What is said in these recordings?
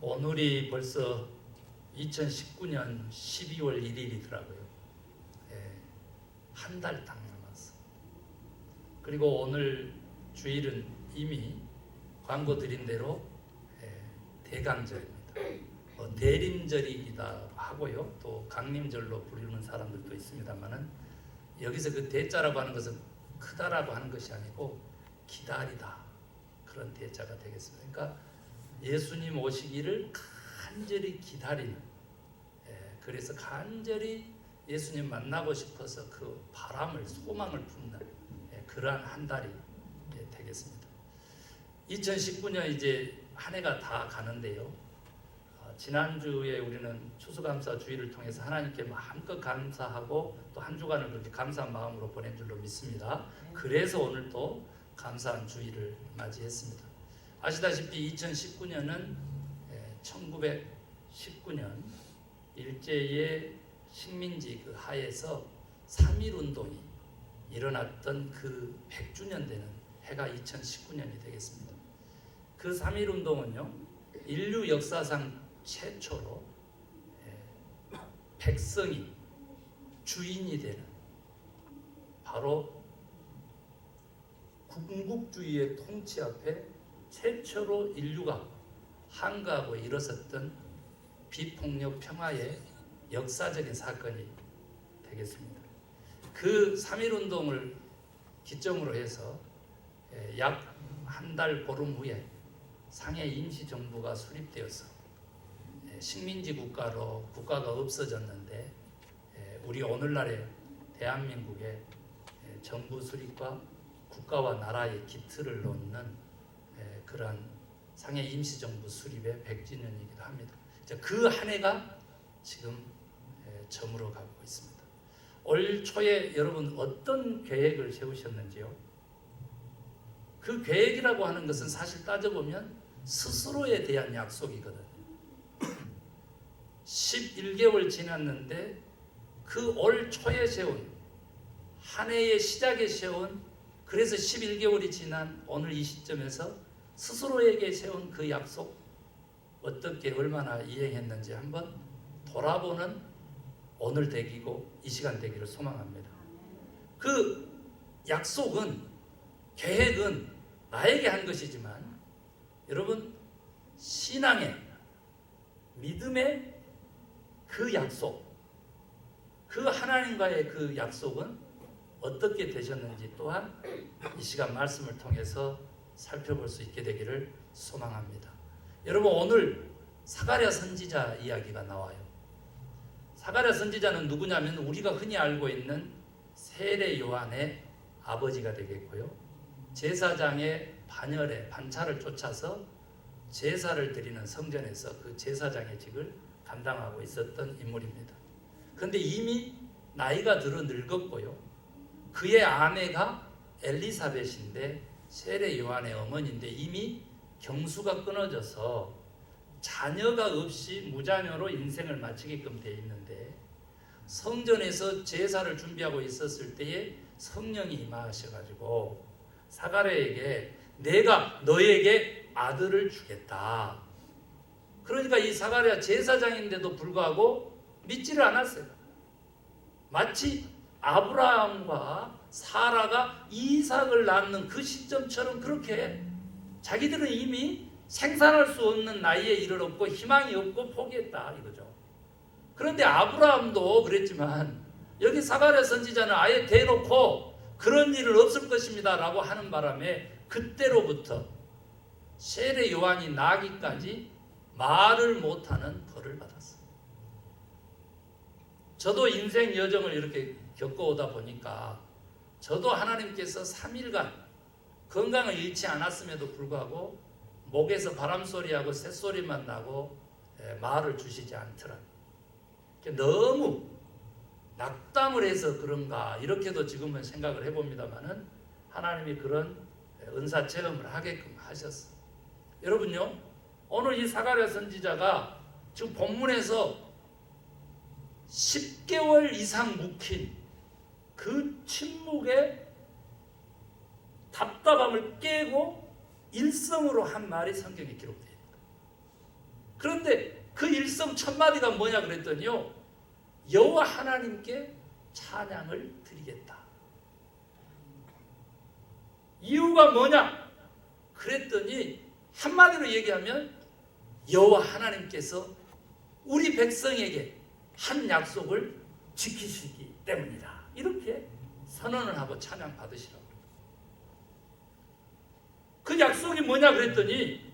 오늘이 벌써 2019년 12월 1일이더라고요. 한 달 딱 남았어. 그리고 오늘 주일은 이미 광고 드린 대로 대강절입니다. 대림절이기도 하고요. 또 강림절로 부르는 사람들도 있습니다만은 여기서 그 대자라고 하는 것은 크다라고 하는 것이 아니고 기다리다, 그런 대자가 되겠습니다. 그러니까 예수님 오시기를 간절히 기다리는, 그래서 간절히 예수님 만나고 싶어서 그 바람을, 소망을 품는 그러한 한 달이 되겠습니다. 2019년 이제 한 해가 다 가는데요. 지난주에 우리는 추수감사 주일을 통해서 하나님께 마음껏 감사하고 또 한 주간을 그렇게 감사한 마음으로 보낸 줄로 믿습니다. 그래서 오늘 또 감사한 주일을 맞이했습니다. 아시다시피 2019년은 1919년 일제의 식민지 그 하에서 3.1운동이 일어났던 그 100주년 되는 해가 2019년이 되겠습니다. 그 3.1운동은요, 인류 역사상 최초로 백성이 주인이 되는, 바로 군국주의의 통치 앞에 최초로 인류가 한가하고 일어섰던 비폭력 평화의 역사적인 사건이 되겠습니다. 그 3.1운동을 기점으로 해서 약 한 달 보름 후에 상해 임시정부가 수립되어서 식민지 국가로 국가가 없어졌는데, 우리 오늘날의 대한민국의 정부 수립과 국가와 나라의 기틀을 놓는 그러한 상해 임시정부 수립의 100주년이기도 합니다. 그 한 해가 지금 저물어 가고 있습니다. 올 초에 여러분 어떤 계획을 세우셨는지요? 그 계획이라고 하는 것은 사실 따져보면 스스로에 대한 약속이거든요. 11개월 지났는데 그 올 초에 세운, 한 해의 시작에 세운, 그래서 11개월이 지난 오늘 이 시점에서 스스로에게 세운 그 약속 어떻게 얼마나 이행했는지 한번 돌아보는 오늘 되기고 이 시간 되기를 소망합니다. 그 약속은, 계획은 나에게 한 것이지만 여러분, 신앙의, 믿음의 그 약속, 그 하나님과의 그 약속은 어떻게 되셨는지 또한 이 시간 말씀을 통해서 살펴볼 수 있게 되기를 소망합니다. 여러분, 오늘 사가랴 선지자 이야기가 나와요. 사가랴 선지자는 누구냐면 우리가 흔히 알고 있는 세례 요한의 아버지가 되겠고요. 제사장의 반열에 반차를 쫓아서 제사를 드리는 성전에서 그 제사장의 직을 감당하고 있었던 인물입니다. 그런데 이미 나이가 들어 늙었고요. 그의 아내가 엘리사벳인데 세례 요한의 어머니인데 이미 경수가 끊어져서 자녀가 없이 무자녀로 인생을 마치게끔 되어 있는데, 성전에서 제사를 준비하고 있었을 때에 성령이 임하셔가지고 사가랴에게 내가 너에게 아들을 주겠다. 그러니까 이 사가랴 제사장인데도 불구하고 믿지를 않았어요. 마치 아브라함과 사라가 이삭을 낳는 그 시점처럼 그렇게 자기들은 이미 생산할 수 없는 나이에 이르렀고 희망이 없고 포기했다 이거죠. 그런데 아브라함도 그랬지만 여기 사가랴 선지자는 아예 대놓고 그런 일은 없을 것입니다 라고 하는 바람에 그때로부터 세례 요한이 나기까지 말을 못하는 벌을 받았어요. 저도 인생 여정을 이렇게 겪어오다 보니까 저도 하나님께서 3일간 건강을 잃지 않았음에도 불구하고 목에서 바람소리하고 새소리만 나고 말을 주시지 않더라. 너무 낙담을 해서 그런가 이렇게도 지금은 생각을 해봅니다만은 하나님이 그런 은사 체험을 하게끔 하셨어요. 여러분요, 오늘 이 사가랴 선지자가 지금 본문에서 10개월 이상 묵힌 그 침묵의 답답함을 깨고 일성으로 한 말이 성경에 기록되어 있습니다. 그런데 그런데 그 일성 첫 마디가 뭐냐 그랬더니요, 여호와 하나님께 찬양을 드리겠다. 이유가 뭐냐 그랬더니 한마디로 얘기하면 여호와 하나님께서 우리 백성에게 한 약속을 지키시기 때문이다. 이렇게 선언을 하고 찬양 받으시라고. 그 약속이 뭐냐 그랬더니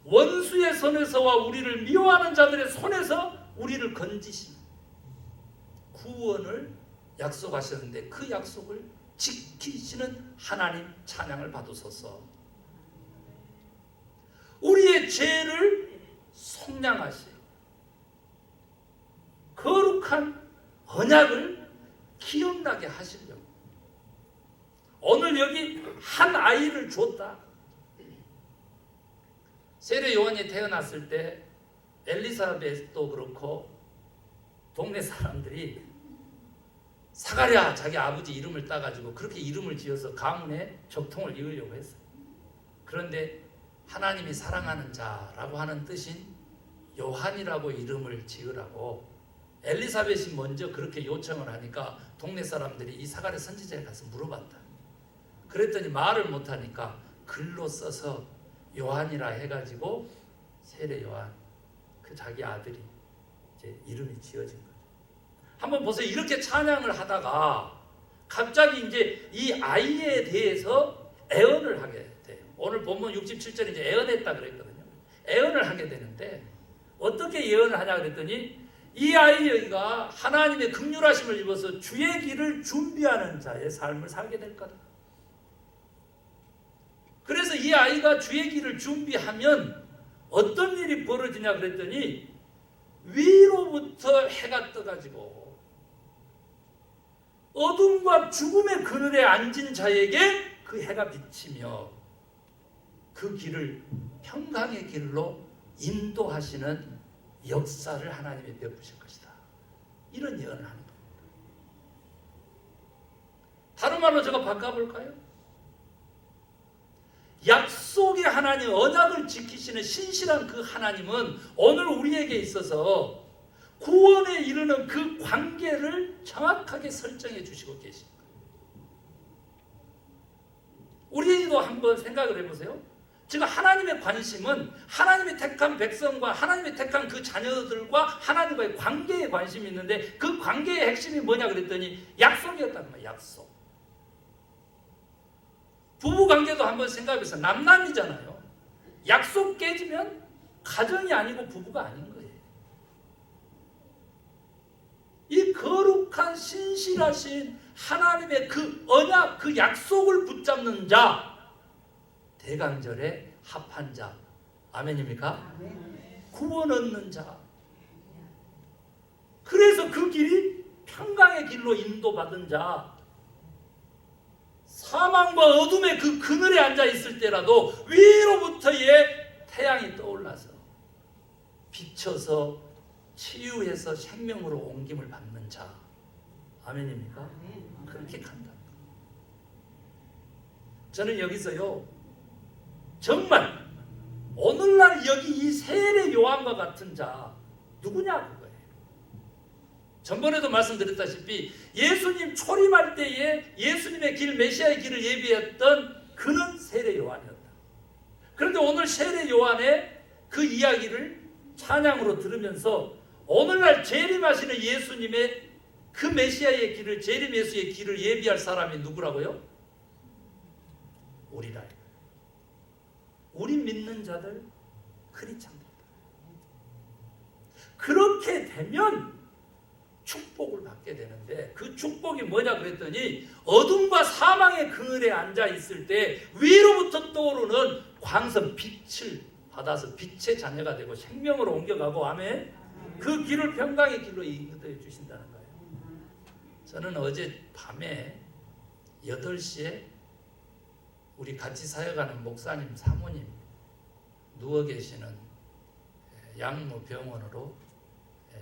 원수의 손에서와 우리를 미워하는 자들의 손에서 우리를 건지시는 구원을 약속하셨는데 그 약속을 지키시는 하나님 찬양을 받으소서. 우리의 죄를 속량하시고 거룩한 언약을 기억나게 하시려고. 오늘 여기 한 아이를 줬다. 세례 요한이 태어났을 때 엘리사벳도 그렇고 동네 사람들이 사가랴 자기 아버지 이름을 따가지고 그렇게 이름을 지어서 가문에 적통을 이으려고 했어요. 그런데 하나님이 사랑하는 자라고 하는 뜻인 요한이라고 이름을 지으라고 엘리사벳이 먼저 그렇게 요청을 하니까 동네 사람들이 이 사가랴 선지자에 가서 물어봤다. 그랬더니 말을 못하니까 글로 써서 요한이라 해가지고 세례 요한, 그 자기 아들이 이제 이름이 지어진 거죠. 한번 보세요. 이렇게 찬양을 하다가 갑자기 이제 이 아이에 대해서 애언을 하게 돼요. 오늘 본문 67절에 이제 애언했다 그랬거든요. 애언을 하게 되는데 어떻게 예언을 하냐 그랬더니 이 아이가 하나님의 긍휼하심을 입어서 주의 길을 준비하는 자의 삶을 살게 될 거다. 그래서 이 아이가 주의 길을 준비하면 어떤 일이 벌어지냐 그랬더니 위로부터 해가 떠가지고 어둠과 죽음의 그늘에 앉은 자에게 그 해가 비치며 그 길을 평강의 길로 인도하시는 역사를 하나님이 베푸실 것이다. 이런 예언을 하는 겁니다. 다른 말로 제가 바꿔볼까요? 약속의 하나님, 언약을 지키시는 신실한 그 하나님은 오늘 우리에게 있어서 구원에 이르는 그 관계를 정확하게 설정해 주시고 계십니다. 우리도 한번 생각을 해보세요. 지금 하나님의 관심은 하나님의 택한 백성과 하나님의 택한 그 자녀들과 하나님과의 관계에 관심이 있는데 그 관계의 핵심이 뭐냐 그랬더니 약속이었다는 거예요. 약속. 부부관계도 한번 생각해보세요. 남남이잖아요. 약속 깨지면 가정이 아니고 부부가 아닌 거예요. 이 거룩한 신실하신 하나님의 그 언약, 그 약속을 붙잡는 자, 대강절에 합한 자, 아멘입니까? 구원 얻는 자. 그래서 그 길이 평강의 길로 인도받은 자, 사망과 어둠의 그 그늘에 앉아 있을 때라도 위로부터의 태양이 떠올라서 비쳐서 치유해서 생명으로 옮김을 받는 자, 아멘입니까? 그렇게 간다. 저는 여기서요, 정말 오늘날 여기 이 세례 요한과 같은 자 누구냐 그거예요. 전번에도 말씀드렸다시피 예수님 초림할 때에 예수님의 길, 메시아의 길을 예비했던 그는 세례 요한이었다. 그런데 오늘 세례 요한의 그 이야기를 찬양으로 들으면서 오늘날 재림하시는 예수님의 그 메시아의 길을, 재림 예수의 길을 예비할 사람이 누구라고요? 우리라. 우리 믿는 자들, 크리스찬들. 그렇게 되면 축복을 받게 되는데 그 축복이 뭐냐 그랬더니 어둠과 사망의 그늘에 앉아 있을 때 위로부터 떠오르는 광선 빛을 받아서 빛의 자녀가 되고 생명으로 옮겨가고, 아멘. 그 길을 평강의 길로 인도해 주신다는 거예요. 저는 어제 밤에 8시에 우리 같이 사역하는 목사님 사모님 누워 계시는 양모병원으로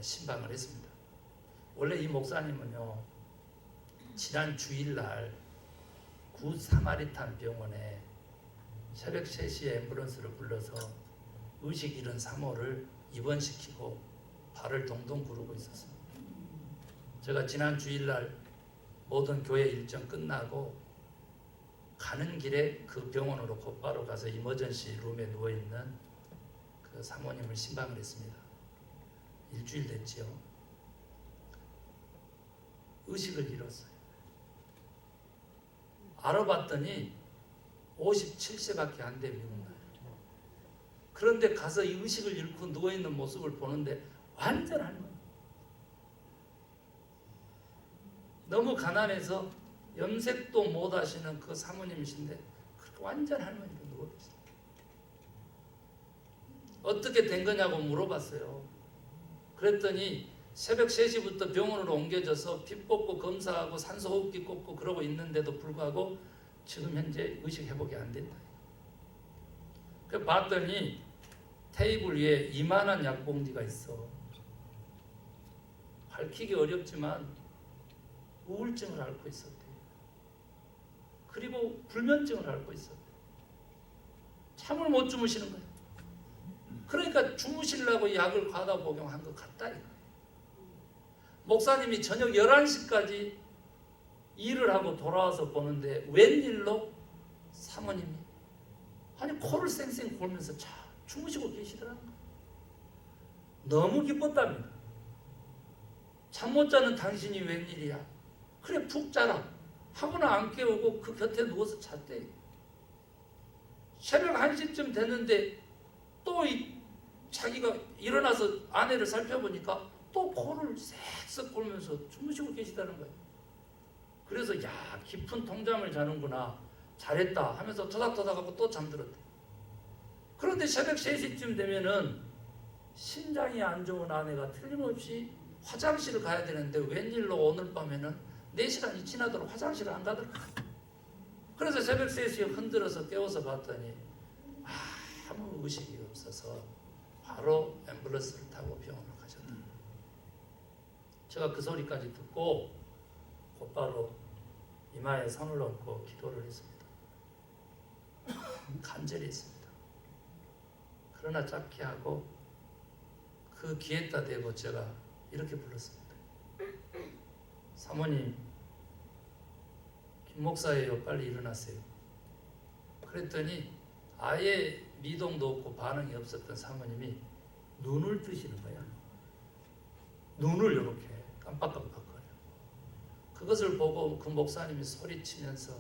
신방을 했습니다. 원래 이 목사님은요, 지난 주일날 구 사마리탄 병원에 새벽 3시에 앰뷸런스를 불러서 의식 잃은 사모를 입원시키고 발을 동동 구르고 있었어요. 제가 지난 주일날 모든 교회 일정 끝나고 가는 길에 그 병원으로 곧바로 가서 이머전시 룸에 누워있는 그 사모님을 신방을 했습니다. 일주일 됐지요. 의식을 잃었어요. 알아봤더니 57세밖에 안 돼 미국 나이. 그런데 가서 이 의식을 잃고 누워있는 모습을 보는데 완전 할머니. 너무 가난해서 염색도 못 하시는 그 사모님이신데 그렇게 완전 할머니로 누워 계세요. 어떻게 된 거냐고 물어봤어요. 그랬더니 새벽 3시부터 병원으로 옮겨져서 피 뽑고 검사하고 산소호흡기 꽂고 그러고 있는데도 불구하고 지금 현재 의식 회복이 안 된다. 그래서 봤더니 테이블 위에 이만한 약봉지가 있어. 밝히기 어렵지만 우울증을 앓고 있었대. 그리고 불면증을 앓고 있었대. 잠을 못 주무시는 거예요. 그러니까 주무시려고 약을 과다 복용한 것 같다 이거예요. 목사님이 저녁 11시까지 일을 하고 돌아와서 보는데 웬일로 사모님이 아니 코를 쌩쌩 골면서 주무시고 계시더라는 거예요. 너무 기뻤답니다. 잠 못 자는 당신이 웬일이야. 그래 푹 자라 하고는 안 깨우고 그 곁에 누워서 잤대. 새벽 1시쯤 됐는데 또 자기가 일어나서 아내를 살펴보니까 또 코를 쌕쌕 골면서 주무시고 계시다는 거예요. 그래서 야 깊은 통잠을 자는구나 잘했다 하면서 토닥토닥하고 또 잠들었대. 그런데 새벽 3시쯤 되면은 심장이 안 좋은 아내가 틀림없이 화장실을 가야 되는데 웬일로 오늘 밤에는 4시간이 지나도록 화장실을 안 가더라. 그래서 새벽 3시에 흔들어서 깨워서 봤더니 아무 의식이 없어서 바로 앰뷸런스를 타고 병원으로 가셨다. 제가 그 소리까지 듣고 곧바로 이마에 손을 얹고 기도를 했습니다. 간절히 했습니다. 그러나 짧게 하고 그 귀에다 대고 제가 이렇게 불렀습니다. 사모님, 김 목사예요. 빨리 일어나세요. 그랬더니 아예 미동도 없고 반응이 없었던 사모님이 눈을 뜨시는 거야. 눈을 이렇게 깜빡깜빡거려. 그것을 보고 그 목사님이 소리치면서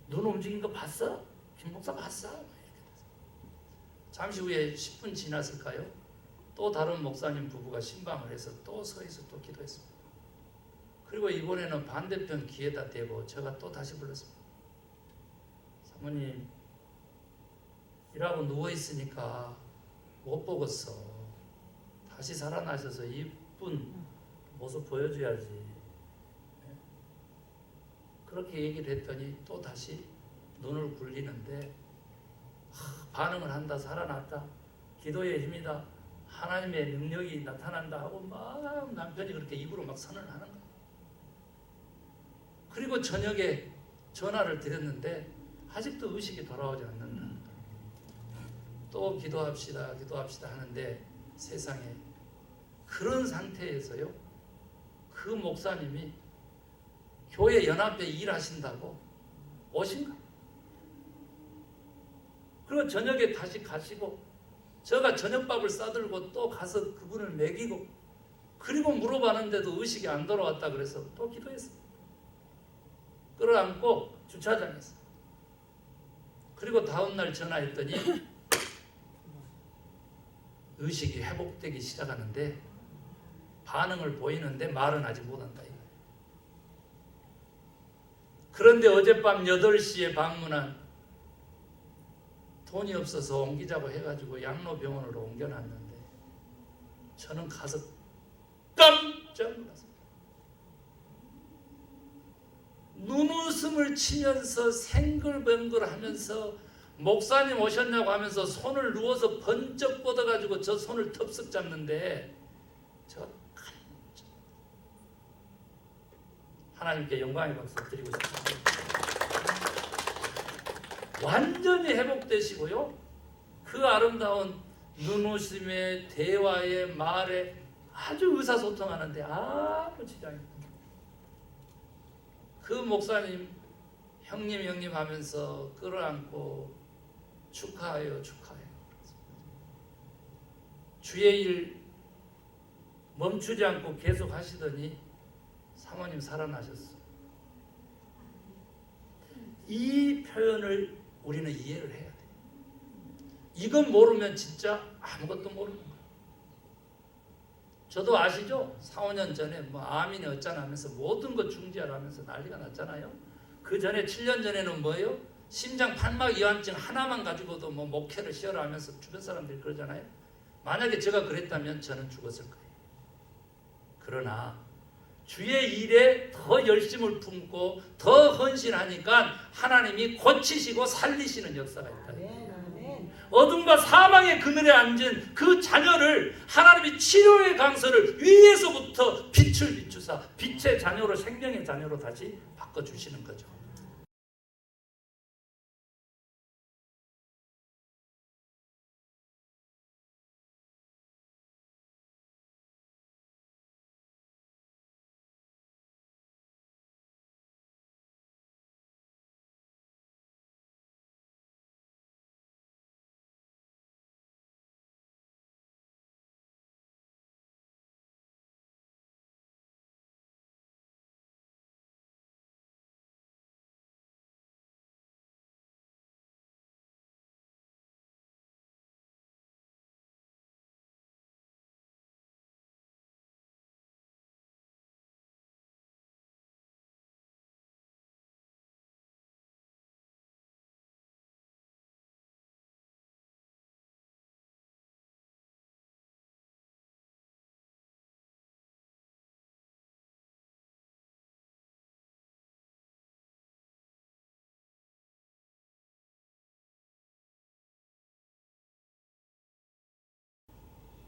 눈 움직인 거 봤어? 김 목사 봤어? 이렇게 잠시 후에 10분 지났을까요? 또 다른 목사님 부부가 신방을 해서 또 서에서 또 기도했습니다. 그리고 이번에는 반대편 귀에다 대고 제가 또 다시 불렀습니다. 사모님, 일하고 누워있으니까 못 보겠어. 다시 살아나셔서 이쁜 모습 보여줘야지. 그렇게 얘기를 했더니 또 다시 눈을 굴리는데 반응을 한다. 살아났다. 기도의 힘이다. 하나님의 능력이 나타난다 하고 막 남편이 그렇게 입으로 막 선언을 하는 거예요. 그리고 저녁에 전화를 드렸는데 아직도 의식이 돌아오지 않는다. 또 기도합시다 하는데 세상에 그런 상태에서요 그 목사님이 교회 연합회 일하신다고 오신 거예요. 그리고 저녁에 다시 가시고 제가 저녁밥을 싸들고 또 가서 그분을 먹이고 그리고 물어봤는데도 의식이 안 돌아왔다 그래서 또 기도했어요. 끌어안고 주차장에서. 그리고 다음날 전화했더니 의식이 회복되기 시작하는데 반응을 보이는데 말은 아직 못한다. 그런데 어젯밤 8시에 방문한 돈이 없어서 옮기자고 해가지고 양로병원으로 옮겨놨는데 저는 가서 깜짝 놀랐습니다. 눈웃음을 치면서 생글벙글하면서 목사님 오셨냐고 하면서 손을 누워서 번쩍 뻗어가지고 저 손을 덥석 잡는데 제가 하나님께 영광의 박수 드리고 싶습니다. 완전히 회복되시고요. 그 아름다운 눈웃음에 대화에 말에 아주 의사소통하는데 아무 지장이 없습니다. 그 목사님 형님 하면서 끌어안고 축하해요. 주의 일 멈추지 않고 계속 하시더니 사모님 살아나셨어. 이 표현을 우리는 이해를 해야 돼. 이건 모르면 진짜 아무것도 모르는 거야. 저도 아시죠? 4, 5년 전에 뭐 아민이 어쩌나 하면서 모든 것 중지하라면서 난리가 났잖아요. 그 전에 7년 전에는 뭐예요? 심장 판막 이완증 하나만 가지고도 뭐 목회를 쉬어라 하면서 주변 사람들이 그러잖아요. 만약에 제가 그랬다면 저는 죽었을 거예요. 그러나 주의 일에 더 열심을 품고 더 헌신하니까 하나님이 고치시고 살리시는 역사가 있다. 어둠과 사망의 그늘에 앉은 그 자녀를 하나님이 치료의 강서를 위에서부터 빛을 비추사 빛의 자녀로 생명의 자녀로 다시 바꿔주시는 거죠.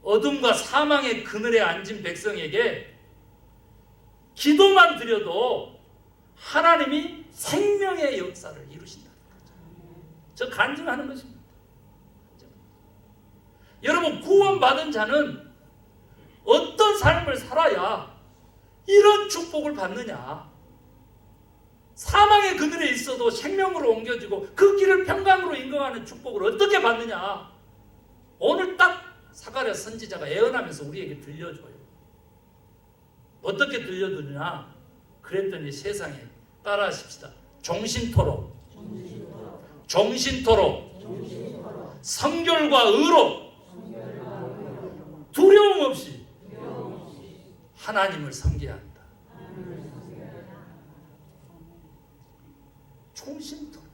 어둠과 사망의 그늘에 앉은 백성에게 기도만 드려도 하나님이 생명의 역사를 이루신다는 거죠. 저 간증하는 것입니다. 여러분, 구원받은 자는 어떤 삶을 살아야 이런 축복을 받느냐? 사망의 그늘에 있어도 생명으로 옮겨지고 그 길을 평강으로 인도하는 축복을 어떻게 받느냐? 오늘 딱 사가랴 선지자가 예언하면서 우리에게 들려줘요. 어떻게 들려주느냐? 그랬더니 세상에 따라하십시다. 종신토록 성결과 의로 두려움 없이 하나님을 섬겨야 한다. 종신토록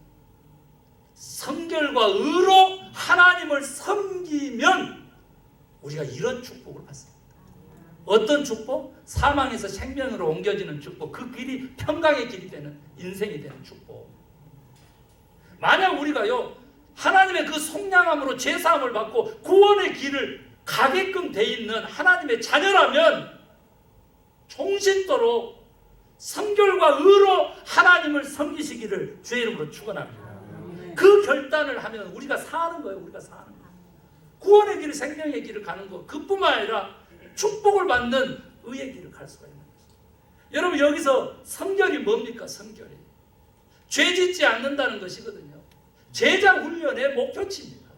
성결과 의로 하나님을 섬기면 우리가 이런 축복을 받습니다. 어떤 축복? 사망에서 생명으로 옮겨지는 축복. 그 길이 평강의 길이 되는, 인생이 되는 축복. 만약 우리가요 하나님의 그 속량함으로 제사함을 받고 구원의 길을 가게끔 돼 있는 하나님의 자녀라면 종신토록 성결과 의로 하나님을 섬기시기를 주의 이름으로 축원합니다. 그 결단을 하면 우리가 사는 거예요. 우리가 사는 거예요. 구원의 길을, 생명의 길을 가는 것, 그뿐만 아니라 축복을 받는 의의 길을 갈 수가 있는 것입니다. 여러분, 여기서 성결이 뭡니까? 성결이 죄 짓지 않는다는 것이거든요. 제자 훈련의 목표치입니다.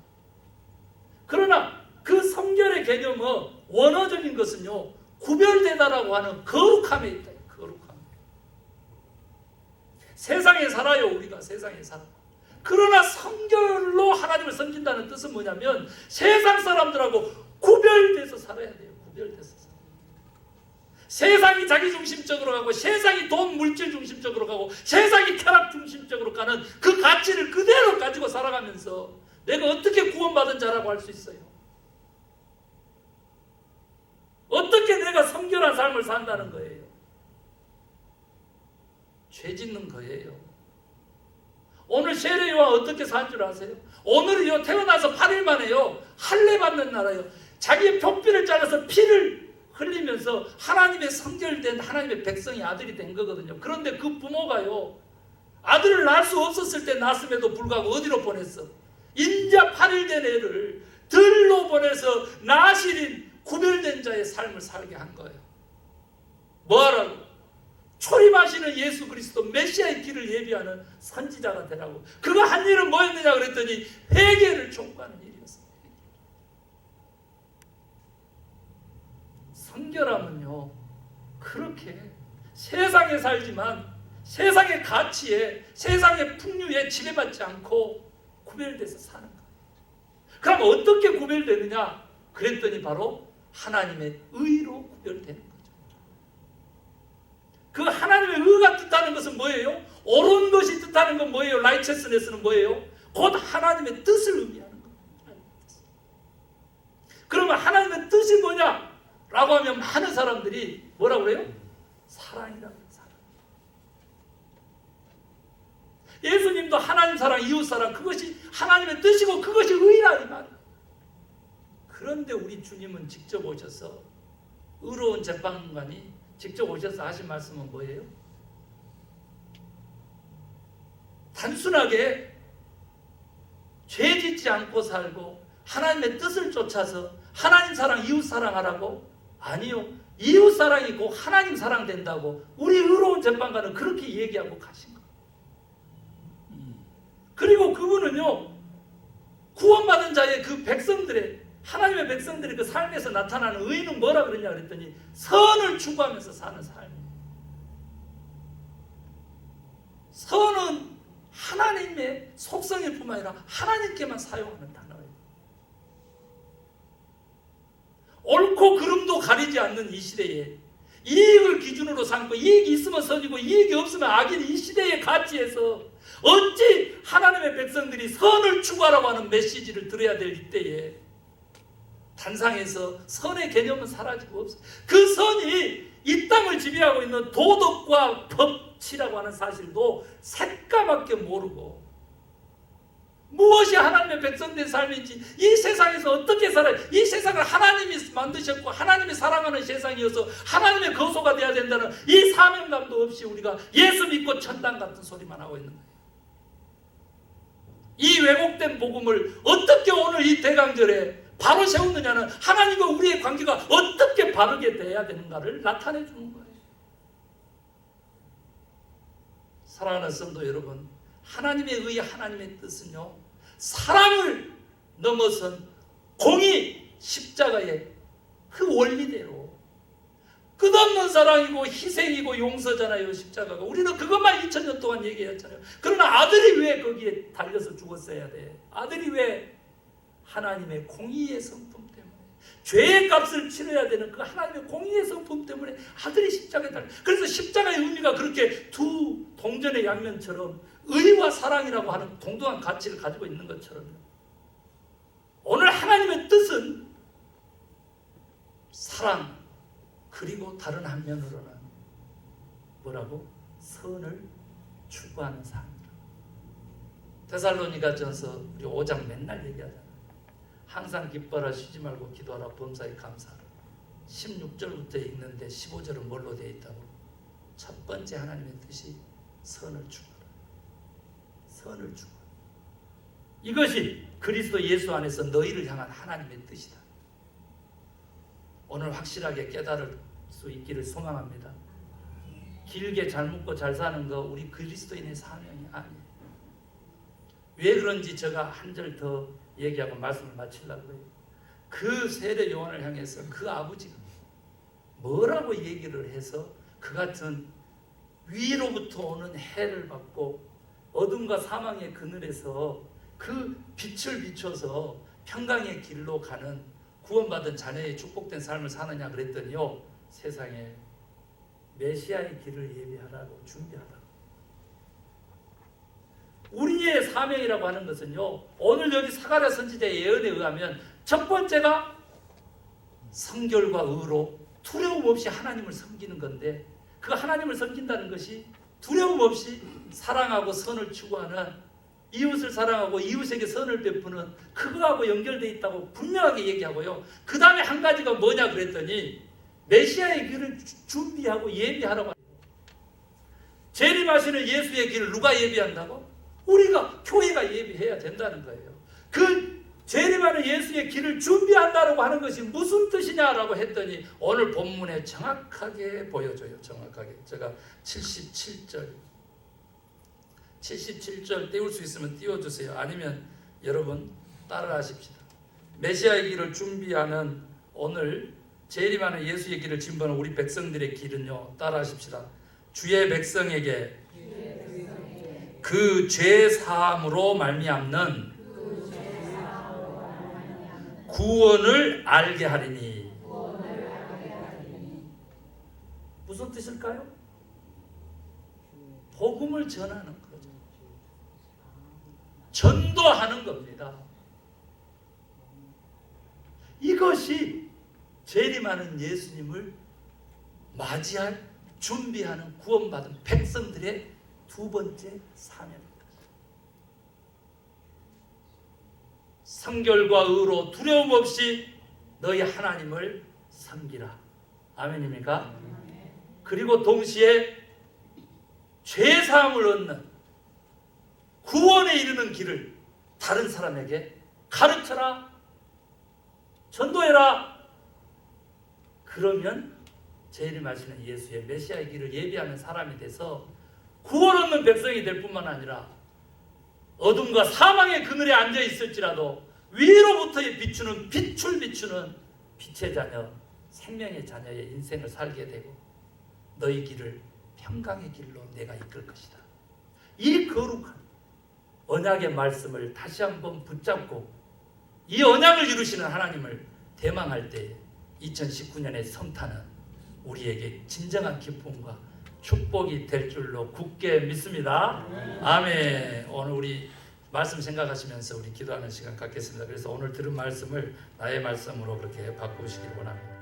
그러나 그 성결의 개념은 원어적인 것은요 구별되다라고 하는 거룩함에 있다. 거룩함. 세상에 살아요. 우리가 세상에 살아. 그러나 성결로 하나님을 섬긴다는 뜻은 뭐냐면 세상 사람들하고 구별돼서 살아야 돼요. 구별돼서 살아야 돼요. 세상이 자기 중심적으로 가고 세상이 돈 물질 중심적으로 가고 세상이 쾌락 중심적으로 가는 그 가치를 그대로 가지고 살아가면서 내가 어떻게 구원받은 자라고 할 수 있어요? 어떻게 내가 성결한 삶을 산다는 거예요? 죄 짓는 거예요. 오늘 세례요한 어떻게 산 줄 아세요? 오늘이요 태어나서 8일 만에요 할례 받는 날이에요. 자기의 표피를 잘라서 피를 흘리면서 하나님의 성결된 하나님의 백성이 아들이 된 거거든요. 그런데 그 부모가요 아들을 낳을 수 없었을 때 낳았음에도 불구하고 어디로 보냈어? 인자 8일 된 애를 들로 보내서 나실인 구별된 자의 삶을 살게 한 거예요. 뭐하라고? 초림하시는 예수 그리스도 메시아의 길을 예비하는 선지자가 되라고. 그가 한 일은 뭐였느냐 그랬더니 회개를 촉구하는 일이었어요. 성결함은요, 그렇게 세상에 살지만 세상의 가치에, 세상의 풍류에 지배받지 않고 구별돼서 사는 거예요. 그럼 어떻게 구별되느냐 그랬더니 바로 하나님의 의로 구별되는 거예요. 그 하나님의 의가 뜻하는 것은 뭐예요? 옳은 것이 뜻하는 건 뭐예요? 라이체스네스는 뭐예요? 곧 하나님의 뜻을 의미하는 거예요. 그러면 하나님의 뜻이 뭐냐? 라고 하면 많은 사람들이 뭐라고 그래요? 사랑이라고 해요. 사랑. 예수님도 하나님 사랑, 이웃 사랑, 그것이 하나님의 뜻이고 그것이 의라 이 말이에요. 그런데 우리 주님은 직접 오셔서, 의로운 재판관이 직접 오셔서 하신 말씀은 뭐예요? 단순하게 죄 짓지 않고 살고 하나님의 뜻을 쫓아서 하나님 사랑, 이웃 사랑하라고? 아니요. 이웃 사랑이고 하나님 사랑 된다고 우리 의로운 재판관은 그렇게 얘기하고 가신 거예요. 그리고 그분은요, 구원받은 자의 그 백성들의, 하나님의 백성들의 그 삶에서 나타나는 의는 뭐라 그러냐 그랬더니 선을 추구하면서 사는 삶이에요. 선은 하나님의 속성일 뿐만 아니라 하나님께만 사용하는 단어예요. 옳고 그름도 가리지 않는 이 시대에 이익을 기준으로 삼고 이익이 있으면 선이고 이익이 없으면 악인 이 시대의 가치에서 어찌 하나님의 백성들이 선을 추구하라고 하는 메시지를 들어야 될 이때에 단상에서 선의 개념은 사라지고 없어요. 그 선이 이 땅을 지배하고 있는 도덕과 법치라고 하는 사실도 새까맣게 모르고 무엇이 하나님의 백성된 삶인지, 이 세상에서 어떻게 살아요? 이 세상을 하나님이 만드셨고 하나님이 사랑하는 세상이어서 하나님의 거소가 되어야 된다는 이 사명감도 없이 우리가 예수 믿고 천당 같은 소리만 하고 있는 거예요. 이 왜곡된 복음을 어떻게 오늘 이 대강절에 바로 세우느냐는 하나님과 우리의 관계가 어떻게 바르게 돼야 되는가를 나타내 주는 거예요. 사랑하는 성도 여러분, 하나님의 의, 하나님의 뜻은요, 사랑을 넘어선 공의, 십자가의 그 원리대로 끝없는 사랑이고 희생이고 용서잖아요. 십자가가. 우리는 그것만 2000년 동안 얘기했잖아요. 그러나 아들이 왜 거기에 달려서 죽었어야 돼? 아들이 왜? 하나님의 공의의 성품 때문에, 죄의 값을 치러야 되는 그 하나님의 공의의 성품 때문에 아들이 십자가에 달려. 그래서 십자가의 의미가 그렇게 두 동전의 양면처럼 의와 사랑이라고 하는 동등한 가치를 가지고 있는 것처럼, 오늘 하나님의 뜻은 사랑, 그리고 다른 한면으로는 뭐라고? 선을 추구하는 삶. 데살로니가전서 우리 5장 맨날 얘기하잖아요. 항상 기뻐라, 쉬지 말고 기도하라, 범사에 감사하라. 16절부터 읽는데 15절은 뭘로 되어 있다고? 첫 번째 하나님의 뜻이 선을 추구하라. 선을 추구하라. 이것이 그리스도 예수 안에서 너희를 향한 하나님의 뜻이다. 오늘 확실하게 깨달을 수 있기를 소망합니다. 길게 잘 먹고 잘 사는 거 우리 그리스도인의 사명이 아니에요. 왜 그런지 제가 한 절 더 얘기하고 말씀을 마치려고 해요. 그 세례 요한을 향해서 그 아버지가 뭐라고 얘기를 해서 그 같은 위로부터 오는 해를 받고 어둠과 사망의 그늘에서 그 빛을 비춰서 평강의 길로 가는 구원받은 자녀의 축복된 삶을 사느냐 그랬더니요, 세상에 메시아의 길을 예비하라고, 준비하라고. 우리의 사명이라고 하는 것은요, 오늘 여기 사가랴 선지자의 예언에 의하면 첫 번째가 성결과 의로 두려움 없이 하나님을 섬기는 건데, 그 하나님을 섬긴다는 것이 두려움 없이 사랑하고 선을 추구하는, 이웃을 사랑하고 이웃에게 선을 베푸는 그거하고 연결되어 있다고 분명하게 얘기하고요. 그 다음에 한 가지가 뭐냐 그랬더니 메시아의 길을 준비하고 예비하라고. 재림하시는 예수의 길을 누가 예비한다고? 우리가, 교회가 예비해야 된다는 거예요. 그 재림하는 예수의 길을 준비한다라고 하는 것이 무슨 뜻이냐라고 했더니 오늘 본문에 정확하게 보여줘요. 정확하게. 제가 77절 띄울 수 있으면 띄워주세요. 아니면 여러분 따라하십시다. 메시아의 길을 준비하는 오늘 재림하는 예수의 길을 준비하는 우리 백성들의 길은요. 따라하십시다. 주의 백성에게 그 죄 사함으로 말미암는 구원을 알게 하리니. 무슨 뜻일까요? 복음을 전하는 거죠. 전도하는 겁니다. 이것이 재림하는 예수님을 맞이할 준비하는 구원받은 백성들의 두 번째 사명입니다. 성결과 의로 두려움 없이 너희 하나님을 섬기라. 아멘입니까? 그리고 동시에 죄사함을 얻는 구원에 이르는 길을 다른 사람에게 가르쳐라. 전도해라. 그러면 재림하시는 예수의 메시아의 길을 예비하는 사람이 돼서 구원 얻는 백성이 될 뿐만 아니라 어둠과 사망의 그늘에 앉아 있을지라도 위로부터 비추는 빛을 비추는 빛의 자녀, 생명의 자녀의 인생을 살게 되고 너희 길을 평강의 길로 내가 이끌 것이다. 이 거룩한 언약의 말씀을 다시 한번 붙잡고 이 언약을 이루시는 하나님을 대망할 때 2019년의 성탄은 우리에게 진정한 기쁨과 축복이 될 줄로 굳게 믿습니다. 아멘. 오늘 우리 말씀 생각하시면서 우리 기도하는 시간 갖겠습니다. 그래서 오늘 들은 말씀을 나의 말씀으로 그렇게 바꾸시길 원합니다.